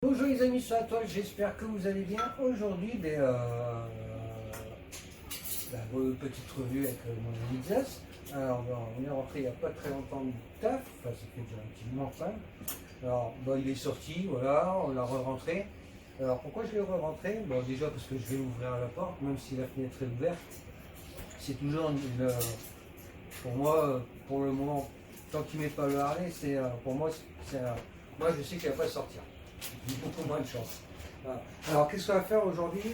Bonjour les amis sur la toile, j'espère que vous allez bien. Aujourd'hui, petite revue avec mon ami Zess. Alors, on est rentré il n'y a pas très longtemps du taf, enfin ça fait déjà un petit moment quand même. Alors, il est sorti, voilà, on l'a re-rentré. Alors, pourquoi je l'ai re-rentré? Bon, déjà parce que je vais ouvrir la porte, même si la fenêtre est ouverte. C'est toujours pour moi, pour le moment, tant qu'il ne met pas le harnais, pour moi, moi je sais qu'il ne va pas sortir. J'ai beaucoup moins de chance. Voilà. Alors, qu'est-ce qu'on va faire aujourd'hui?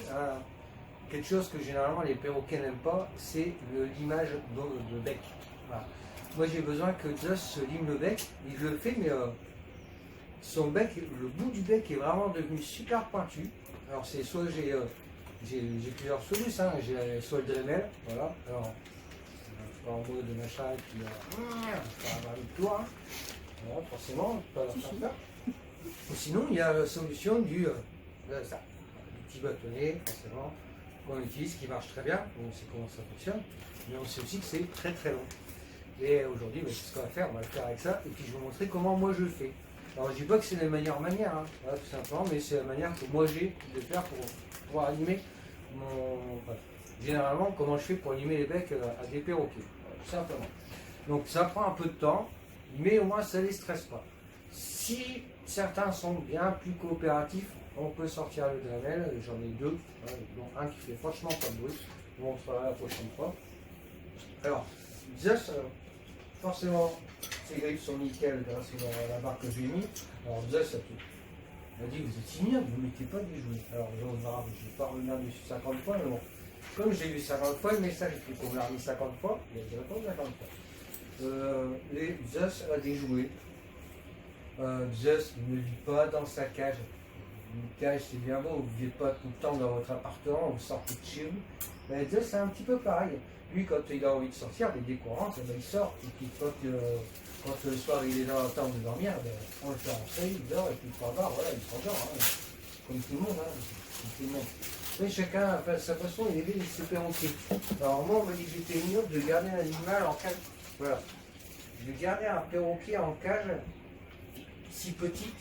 Quelque chose que généralement les perroquets n'aiment pas, c'est le limage de bec. Voilà. Moi, j'ai besoin que Zeus se lime le bec. Il le fait, mais son bec, le bout du bec est vraiment devenu super pointu. Alors, c'est soit j'ai plusieurs solutions, hein. J'ai soit le Dremel, voilà. Alors, en mode de machin, et puis ça va avoir le tour, hein. Voilà, forcément, pas faire peur. Ou sinon, il y a la solution du petit bâtonnet, forcément, qu'on utilise, qui marche très bien. On sait comment ça fonctionne, mais on sait aussi que c'est très très long. Et aujourd'hui, c'est ce qu'on va faire. On va le faire avec ça, et puis je vais vous montrer comment moi je fais. Alors, je dis pas que c'est la meilleure manière, hein, voilà, tout simplement, mais c'est la manière que moi j'ai de faire pour pouvoir animer généralement, comment je fais pour animer les becs à des perroquets, voilà, tout simplement. Donc, ça prend un peu de temps, mais au moins ça ne les stresse pas. Si certains sont bien plus coopératifs, on peut sortir le Dremel, j'en ai deux, dont un qui fait franchement pas de bruit, on fera la prochaine fois. Alors, Zeus, forcément, ses griffes sont nickel grâce à la barre que j'ai mis. Alors Zeus a dit, vous êtes ignoble, vous ne mettez pas des jouets. Alors je ne vais pas revenir dessus 50 fois, mais bon, comme j'ai vu 50 fois le message, il faut qu'on l'a remis 50 fois, il a dit répondre 50 fois. Les Zeus a des jouets. Zeus ne vit pas dans sa cage. Une cage, c'est bien beau, vous ne vivez pas tout le temps dans votre appartement, vous sortez de chez vous. Mais Zeus, c'est un petit peu pareil. Lui, quand il a envie de sortir, dès qu'on rentre, il sort. Et puis quand le soir il est dans la tente de dormir, on le fait rentrer, il dort, et puis il s'endort, voilà, il s'endort. Hein. Comme tout le monde. Hein. Comme tout le monde. Mais chacun a sa façon d'élever ses perroquets. Alors moi, on m'a dit que j'étais ignoble de garder un animal en cage. Voilà. Je vais garder un perroquet en cage si petite.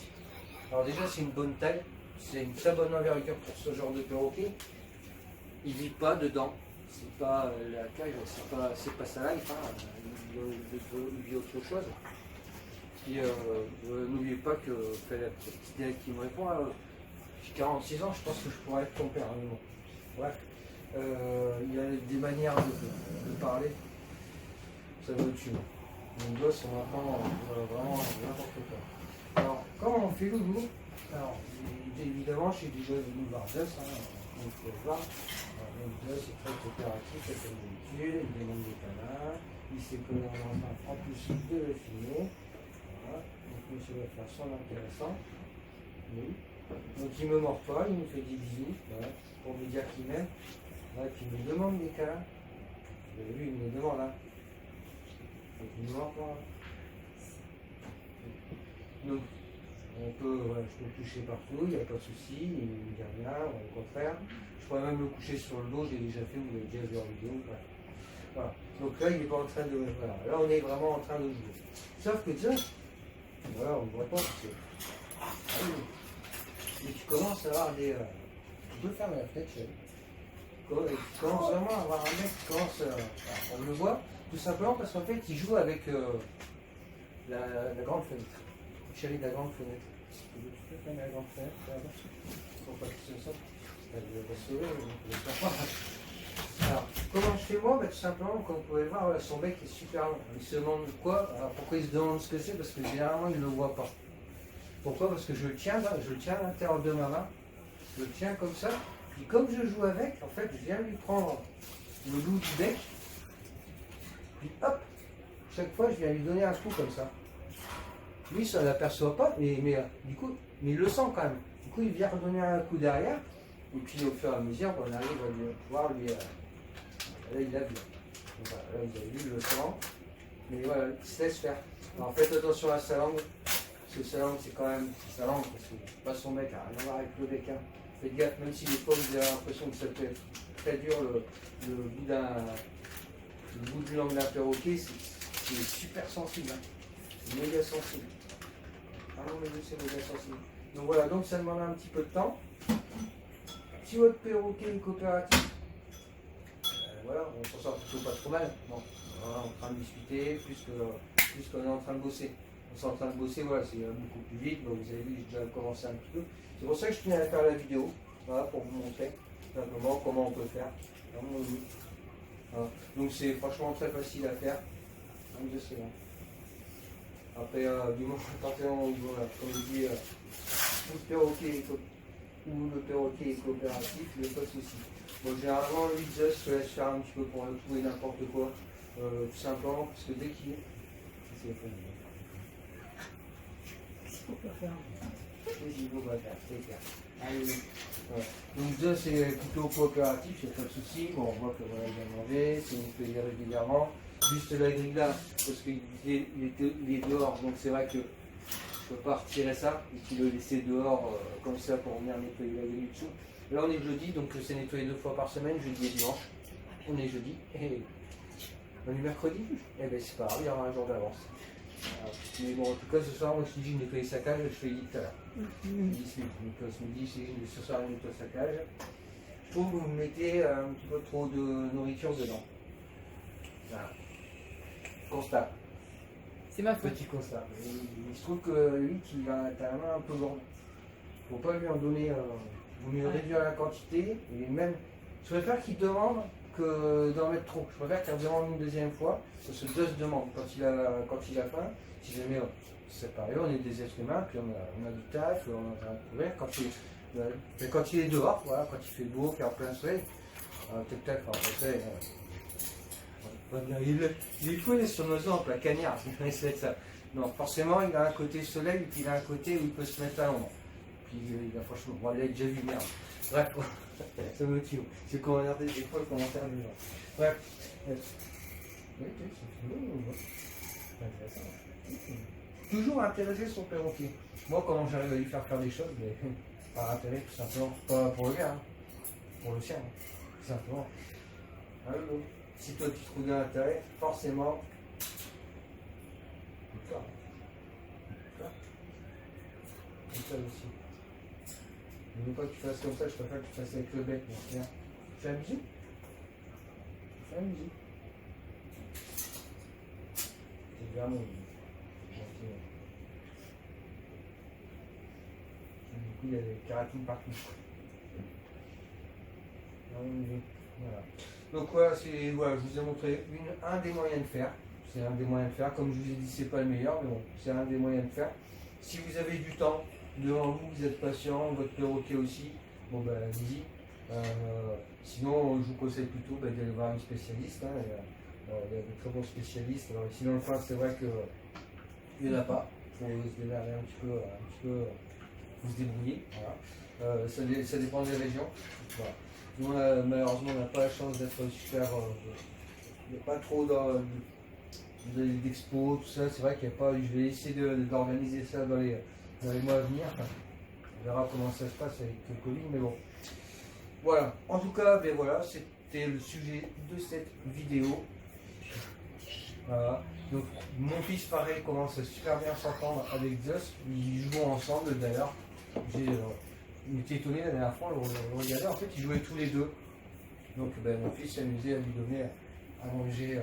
Alors déjà c'est une bonne taille, c'est une très bonne envergure pour ce genre de perroquet. Il ne vit pas dedans, c'est pas la cage, c'est pas sa life, hein. Il vit autre chose. Puis n'oubliez pas que la petite idée qui me répond, j'ai 46 ans, je pense que je pourrais être ton père. Mais bon. Bref, il y a des manières de parler, ça va au-dessus. Mon gosse, on apprend vraiment n'importe quoi. Alors, comment on fait le boulot? Alors, évidemment, je suis déjà venu voir Zeus, hein, on peut le voir. Donc, Zeus est très coopératif, c'est comme d'habitude, il demande des canards, il sait que l'on est en plus de le filmer. Voilà, donc monsieur va faire son intéressant. Oui. Donc, il ne me mord pas, il me fait des bisous, voilà, pour me dire qu'il m'aime. Là, puis il me demande des câlins. Vous avez vu, il me demande, hein. Donc, il ne me mord pas. Donc, je peux le coucher partout, il n'y a pas de souci, il ne me dit rien, au contraire. Je pourrais même le coucher sur le dos, j'ai déjà fait, vous avez déjà vu en vidéo. Voilà. Donc là, il n'est pas en train de. Voilà. Là, on est vraiment en train de jouer. Sauf que tiens, voilà, on ne voit pas parce que. Ah oui. Mais tu commences à avoir des. Tu peux fermer la fenêtre, chérie. Tu commences vraiment à avoir un mec qui commence. On le voit, tout simplement parce qu'en fait, il joue avec la grande fenêtre. Chérie, la grande fenêtre. Tu peux fermer la grande fenêtre, pour pas que ce soit. Elle va sauver, alors, comment je fais moi? Tout simplement, comme vous pouvez le voir, voilà, son bec est super long. Il se demande quoi? Alors, pourquoi il se demande ce que c'est? Parce que généralement, il ne le voit pas. Pourquoi? Parce que je le tiens à l'intérieur de ma main. Je le tiens comme ça. Puis comme je joue avec, en fait, je viens lui prendre le bout du bec. Puis hop, chaque fois, je viens lui donner un coup comme ça. Lui, ça ne l'aperçoit pas, mais du coup, il le sent quand même. Du coup, il vient redonner un coup derrière, et puis au fur et à mesure, on arrive à pouvoir lui. Là, il a vu. Donc, voilà, là, vous avez vu, il le sent. Mais voilà, il se laisse faire. Alors, faites attention à sa langue, parce que sa langue, c'est quand même sa langue, parce que pas son bec, rien à voir avec le bec. Hein. Faites gaffe, même si des fois vous avez l'impression que ça peut être très dur, le bout de langue d'un perroquet, c'est super sensible. Hein. Méga sensible. Ah non, mais c'est méga sensible. Donc voilà, donc ça demande un petit peu de temps. Si votre perroquet est coopératif, voilà, on s'en sort plutôt pas trop mal. Bon, voilà, on est en train de discuter, plus qu'on est en train de bosser. On est en train de bosser, voilà, c'est beaucoup plus vite. Bon, vous avez vu, j'ai déjà commencé un petit peu. C'est pour ça que je tenais à faire la vidéo, voilà, pour vous montrer simplement comment on peut faire. Voilà. Donc c'est franchement très facile à faire. Donc c'est bon. Après, du moment où, voilà, comme je dis, le perroquet est coopératif, il n'y a pas de souci. Bon, généralement, le Just, je laisse faire un petit peu pour le tout et n'importe quoi. Tout simplement, parce que dès qu'il est. C'est pas Allez. Voilà. Donc ça c'est plutôt coopératif, il n'y a pas de souci. Bon, on voit que voilà, il a mangé, c'est nettoyé régulièrement. Juste la grille là, parce qu'il est dehors, donc c'est vrai que je ne peux pas retirer ça, et qu'il le laisser dehors comme ça pour venir nettoyer la grille dessous. Là on est jeudi, donc c'est nettoyé 2 fois par semaine, jeudi et dimanche. On est jeudi, et on est mercredi, eh ben c'est pas grave, il y aura un jour d'avance. Mais bon, en tout cas, ce soir, moi je te dis, je nettoie sa cage, je te l'ai dit tout à l'heure. Donc ce midi, ce soir, je nettoie sa cage. Je trouve que vous mettez un petit peu trop de nourriture dedans. Voilà. Constat. C'est ma faute. Petit constat. Il se trouve que lui, il a la main un peu lourde. Il ne faut pas lui en donner. Il vaut mieux réduire la quantité. Et même, je préfère qu'il demande que d'en mettre trop. Je préfère qu'il demande une deuxième fois. Parce que deux se demande quand il a faim. Si jamais c'est pareil, on est des êtres humains, puis on a du taf, on a un problème. Quand il est dehors, voilà, quand il fait beau, qu'il y a plein soleil, peut-être il est fouillé sur nos lampes, la cagnard, c'est ça. Non, forcément, il a un côté soleil et puis il a un côté où il peut se mettre à l'ombre. Puis il a franchement, bon, il a déjà vu merde. Bref, ça me tue. C'est qu'on va regarder des fois le commentaire du genre. Bref. Oui, c'est intéressant. Toujours intéressé son perroquet. Moi, comment j'arrive à lui faire des choses, mais par intérêt, tout simplement. Pas pour le gars, hein. Pour le sien, hein. Tout simplement. Alors, si toi tu trouves de l'intérêt, forcément. Comme ça aussi. Je ne veux pas que tu fasses comme ça, je préfère que tu fasses avec le bec. Tiens. Tu fais un bisou? Tu fais un bisou? C'est bien mon bisou. Du coup, il y a des kératines partout. Voilà. Donc voilà, voilà, je vous ai montré un des moyens de faire. C'est un des moyens de faire. Comme je vous ai dit, c'est pas le meilleur, mais bon, c'est un des moyens de faire. Si vous avez du temps devant vous, vous êtes patient, votre perroquet aussi, bon ben allez-y. Sinon, je vous conseille plutôt d'aller voir un spécialiste. Hein, il y a de très bons spécialistes. Alors, ici dans le coin, c'est vrai qu'il n'y en a pas. Il faut se démerder un petit peu, vous se débrouiller. Voilà. Ça dépend des régions. Voilà. Nous, malheureusement, on n'a pas la chance d'être super. Il n'y a pas trop d'expos, tout ça. C'est vrai qu'il n'y a pas. Je vais essayer d'organiser ça dans les mois à venir. Enfin, on verra comment ça se passe avec le Covid, mais bon. Voilà. En tout cas, ben voilà, c'était le sujet de cette vidéo. Voilà. Donc, mon fils, pareil, commence à super bien s'entendre avec Zeus. Ils jouent ensemble d'ailleurs. Il était étonné la dernière fois, on le regardait, en fait ils jouaient tous les deux. Donc ben, mon fils s'amusait à lui donner à manger.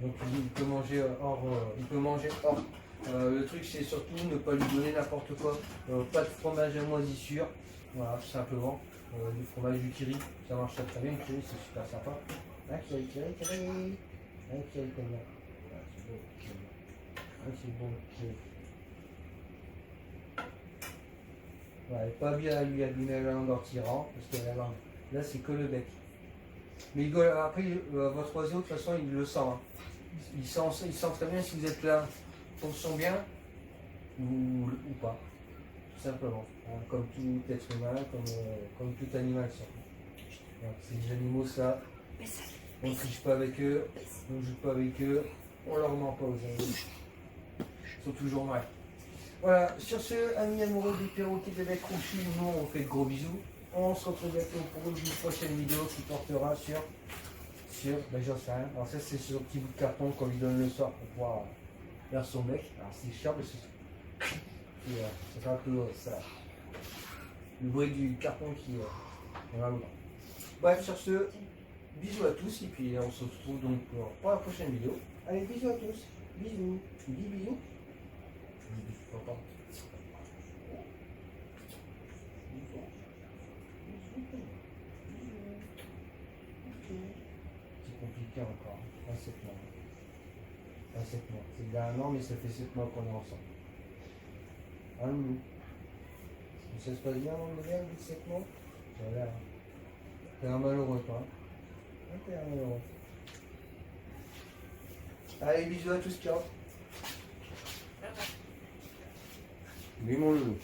Donc il peut manger hors. Le truc c'est surtout ne pas lui donner n'importe quoi. Pas de fromage à moisissure, voilà, tout simplement. Du fromage du kiri, ça marche très bien, le kiri c'est super sympa. Hein, kiri. Hein, kiri comme ça. Ah, c'est beau, kiri. Ah, c'est bon, kiri. Ouais, pas bien lui abîmer la langue en tirant, parce que la langue, là c'est que le bec. Mais après, votre oiseau, de toute façon, il le sent. Hein. Il sent très bien si vous êtes là pour son bien ou pas, tout simplement. Hein, comme tout être humain, comme tout animal. Ces animaux, ça, on ne triche pas avec eux, on ne joue pas avec eux, on leur ment pas aux animaux. Ils sont toujours vrais. Voilà, sur ce, amis amoureux des perroquets de bec rouchu, nous on fait de gros bisous. On se retrouve bientôt pour une prochaine vidéo qui portera sur ben j'en sais rien. Alors ça c'est sur un petit bout de carton qu'on lui donne le soir pour pouvoir faire son bec. Alors c'est cher mais c'est Puis ça sera un peu ça. Le bruit du carton qui on va le voir. Bref, sur ce, bisous à tous et puis on se retrouve donc pour la prochaine vidéo. Allez, bisous à tous. Bisous. Tu dis bisous? Bisous, papa. C'est compliqué encore. Pas 7 mois. Pas 7 mois. C'est il y a 1 an, mais ça fait 7 mois qu'on est ensemble. Hein, loulou? Ça se passe bien dans le modèle, 7 mois? Ça a l'air. T'es un malheureux, toi. Hein, t'es un malheureux. Allez, bisous à tous, ciao. Oui, mon loulou.